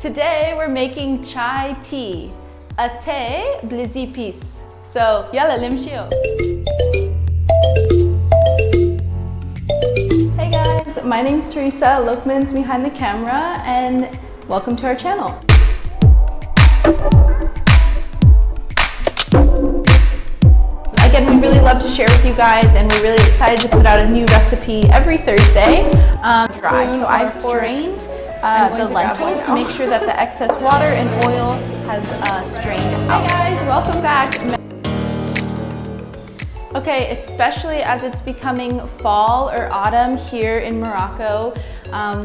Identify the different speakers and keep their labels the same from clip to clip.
Speaker 1: Today we're making chai tea, أتاي بلزي بيس. So يلا نمشيو. Hey guys, my name's Teresa, Lokmane's behind the camera, and welcome to our channel. Again, we really love to share with you guys, and we're really excited to put out a new recipe every Thursday. So I've strained the lentils to make sure that the excess water and oil has strained out. Hi guys, welcome back. Okay, especially as it's becoming fall or autumn here in Morocco,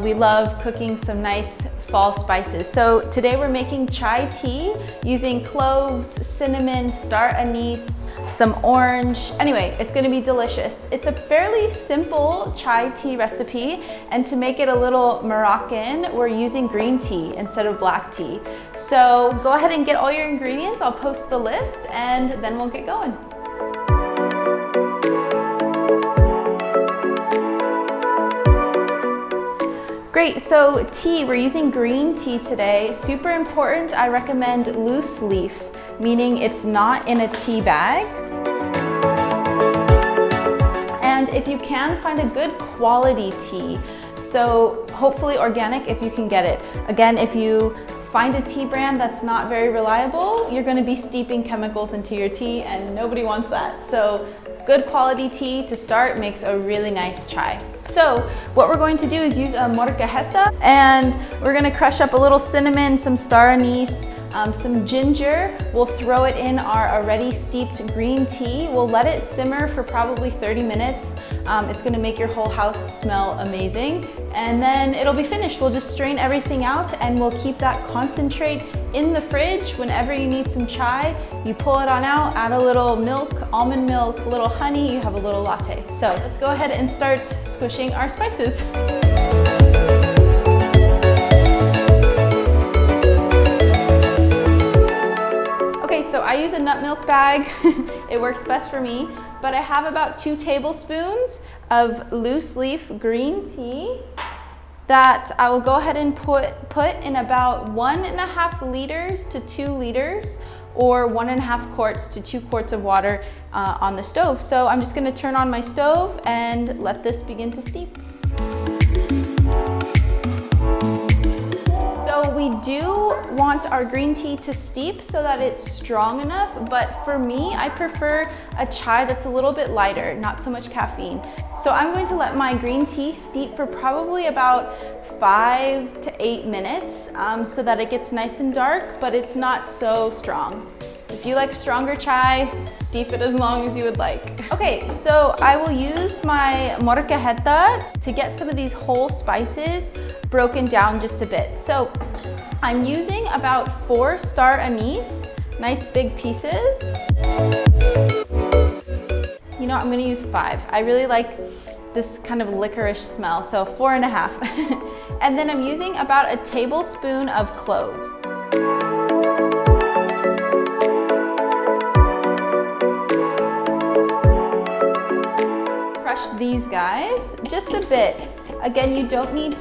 Speaker 1: we love cooking some nice fall spices. So today we're making chai tea using cloves, cinnamon, star anise, some orange. Anyway, it's gonna be delicious. It's a fairly simple chai tea recipe, and to make it a little Moroccan, we're using green tea instead of black tea. So go ahead and get all your ingredients. I'll post the list and then we'll get going. Great, so tea, we're using green tea today. Super important, I recommend loose leaf, meaning it's not in a tea bag. And if you can, find a good quality tea. So hopefully organic if you can get it. Again, if you find a tea brand that's not very reliable, you're gonna be steeping chemicals into your tea and nobody wants that. So good quality tea to start makes a really nice chai. So what we're going to do is use a molcajete, and we're gonna crush up a little cinnamon, some star anise, some ginger. We'll throw it in our already steeped green tea. We'll let it simmer for probably 30 minutes. It's gonna make your whole house smell amazing. And then it'll be finished. We'll just strain everything out and we'll keep that concentrate in the fridge. Whenever you need some chai, you pull it on out, add a little milk, almond milk, a little honey, you have a little latte. So let's go ahead and start squishing our spices. Okay, so I use a nut milk bag. It works best for me, but I have about 2 tablespoons of loose leaf green tea that I will go ahead and put in about 1.5 liters to 2 liters, or 1.5 quarts to 2 quarts of water on the stove. So I'm just gonna turn on my stove and let this begin to steep. So we do want our green tea to steep so that it's strong enough, but for me, I prefer a chai that's a little bit lighter, not so much caffeine. So I'm going to let my green tea steep for probably about 5 to 8 minutes so that it gets nice and dark, but it's not so strong. If you like stronger chai, steep it as long as you would like. Okay, so I will use my molcajete to get some of these whole spices broken down just a bit. So I'm using about 4 star anise, nice big pieces. You know, I'm gonna use 5. I really like this kind of licorice smell, so 4.5. And then I'm using about a tablespoon of cloves. Crush these guys just a bit. Again, you don't need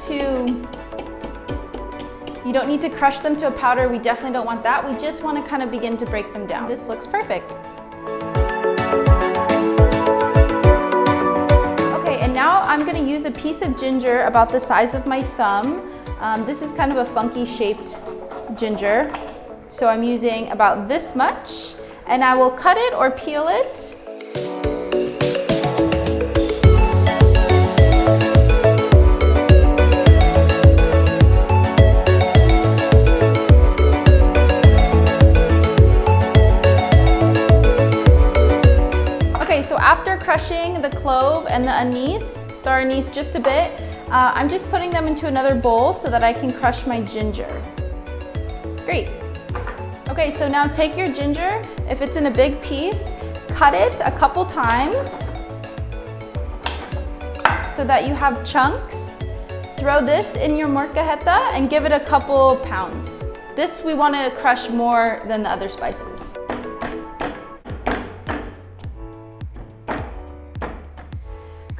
Speaker 1: to crush them to a powder. We definitely don't want that. We just want to kind of begin to break them down. This looks perfect. And now I'm gonna use a piece of ginger about the size of my thumb. This is kind of a funky shaped ginger. So I'm using about this much, and I will cut it or peel it. Okay, so after crushing the clove and the anise, star anise just a bit, I'm just putting them into another bowl so that I can crush my ginger. Great. Okay, so now take your ginger, if it's in a big piece, cut it a couple times so that you have chunks. Throw this in your molcajete and give it a couple pounds. This we want to crush more than the other spices.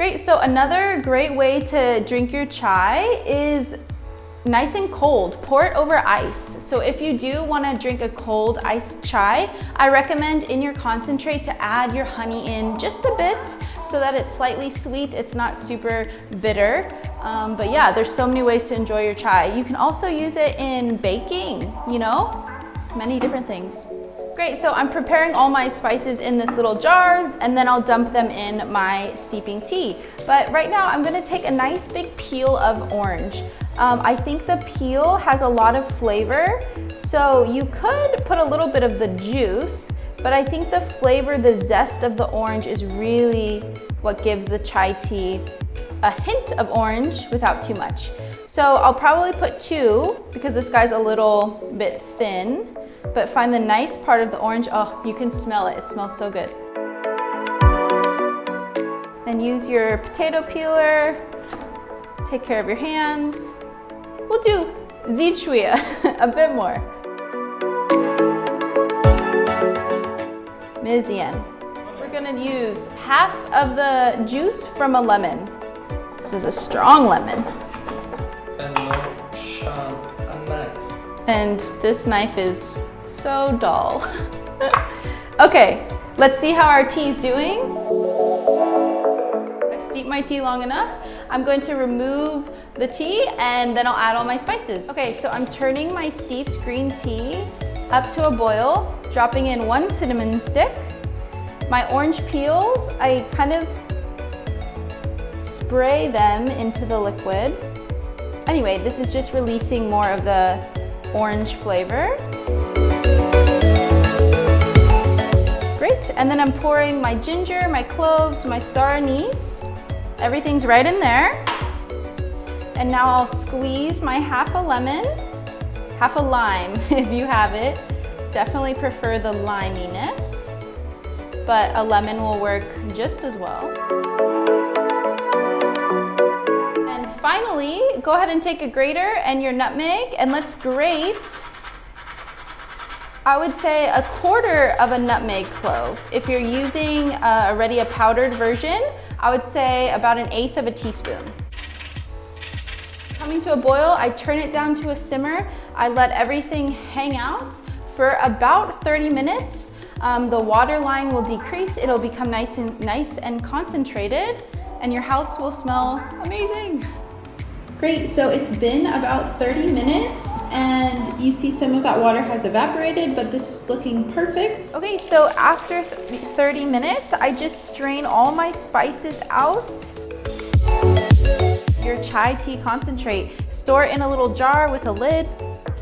Speaker 1: Great, so another great way to drink your chai is nice and cold. Pour it over ice. So if you do want to drink a cold iced chai, I recommend in your concentrate to add your honey in just a bit so that it's slightly sweet. It's not super bitter. But yeah, there's so many ways to enjoy your chai. You can also use it in baking, you know, many different things. Great, so I'm preparing all my spices in this little jar and then I'll dump them in my steeping tea. But right now I'm gonna take a nice big peel of orange. I think the peel has a lot of flavor, so you could put a little bit of the juice, but I think the flavor, the zest of the orange is really what gives the chai tea a hint of orange without too much. So I'll probably put 2 because this guy's a little bit thin, but find the nice part of the orange. Oh, you can smell it. It smells so good. And use your potato peeler. Take care of your hands. We'll do zichuya, a bit more. Mizian. We're gonna use half of the juice from a lemon. This is a strong lemon.
Speaker 2: And no shank a knife.
Speaker 1: And this knife is so dull. Okay, let's see how our tea is doing. I've steeped my tea long enough. I'm going to remove the tea and then I'll add all my spices. Okay, so I'm turning my steeped green tea up to a boil, dropping in 1 cinnamon stick. My orange peels, I kind of spray them into the liquid. Anyway, this is just releasing more of the orange flavor. Great, and then I'm pouring my ginger, my cloves, my star anise. Everything's right in there. And now I'll squeeze my half a lemon, half a lime if you have it. Definitely prefer the liminess, but a lemon will work just as well. And finally, go ahead and take a grater and your nutmeg and let's grate, I would say, 1/4 of a nutmeg clove. If you're using already a powdered version, I would say about 1/8 of a teaspoon. Coming to a boil, I turn it down to a simmer. I let everything hang out for about 30 minutes. The water line will decrease. It'll become nice and concentrated, and your house will smell amazing. Great, so it's been about 30 minutes and you see some of that water has evaporated, but this is looking perfect. Okay, so after 30 minutes, I just strain all my spices out. Your chai tea concentrate, store it in a little jar with a lid.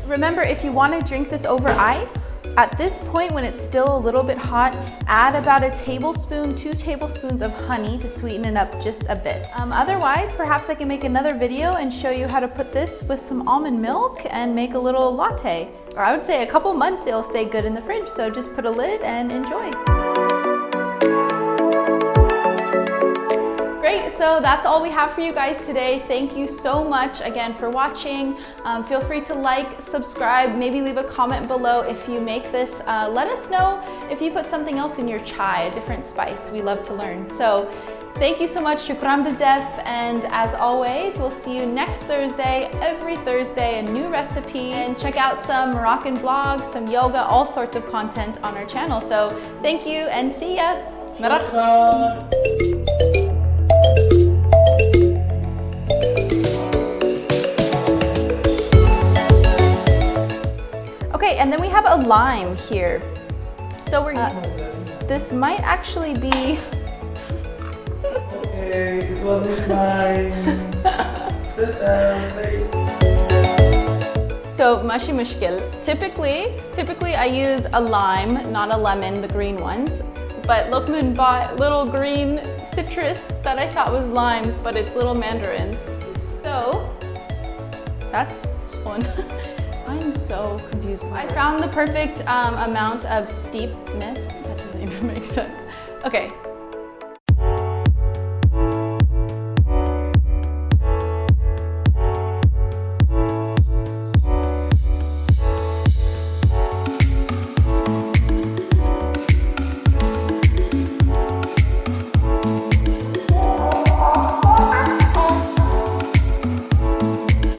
Speaker 1: Remember, if you want to drink this over ice, at this point when it's still a little bit hot, add about 1 tablespoon, 2 tablespoons of honey to sweeten it up just a bit. Otherwise, perhaps I can make another video and show you how to put this with some almond milk and make a little latte. Or I would say a couple months it'll stay good in the fridge, so just put a lid and enjoy. Great, so that's all we have for you guys today. Thank you so much again for watching. Feel free to like, subscribe, maybe leave a comment below if you make this. Let us know if you put something else in your chai, a different spice. We love to learn. So thank you so much, shukran b'zef, and as always, we'll see you next Thursday. Every Thursday, a new recipe, and check out some Moroccan vlogs, some yoga, all sorts of content on our channel. So thank you and see ya. Marhaba. Okay, and then we have a lime here. So we're this might actually be
Speaker 2: Okay, it wasn't mine.
Speaker 1: So mashi mushkil. Typically I use a lime, not a lemon, the green ones. But Lokmane bought little green citrus that I thought was limes, but it's little mandarins. So that's fun. I'm so confused. I found the perfect amount of steepness. That doesn't even make sense. Okay.